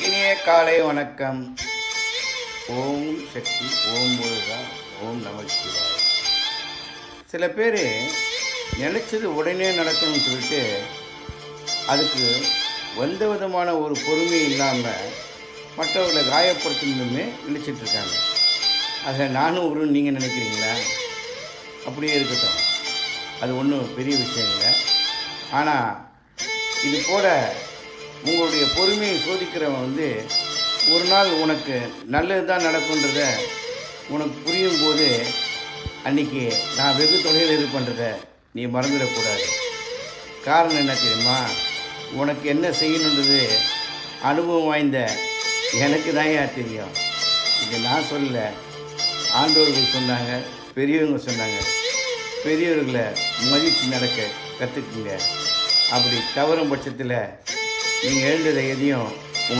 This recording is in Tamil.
இனிய காலை வணக்கம். ஓம் சக்தி, ஓம் முருகா, ஓம் நமச்சிவாய். சில பேர் நினச்சது உடனே நடக்கணும்னு சொல்லிட்டு அதுக்கு எந்த விதமான ஒரு பொறுமை இல்லாமல் மற்றவர்களை காயப்படுத்தணுமே நினச்சிட்ருக்காங்க. அதில் நானும் ஒரு நீங்கள் நினைக்கிறீங்களா? அப்படியே இருக்கட்டும், அது ஒன்றும் பெரிய விஷயம் இல்லை. ஆனால் இது போல உங்களுடைய பொறுமையை சோதிக்கிறவன் ஒரு நாள் உனக்கு நல்லது தான் நடக்குன்றத உனக்கு புரியும் போது அன்றைக்கி நான் வெகு தொலைவில் இருப்பேன்றத நீ மறந்துடக்கூடாது. காரணம் என்ன தெரியுமா? உனக்கு என்ன செய்யணுன்றது அனுபவம் வாய்ந்த எனக்கு தான் தெரியும். இது நான் சொல்லலை, ஆண்டோர்கள் சொன்னாங்க, பெரியவங்க சொன்னாங்க. பெரியவர்களை மதித்து நடக்க கற்றுக்குங்க. அப்படி தவறும் பட்சத்தில் நீங்கள் எழுந்ததை எதையும்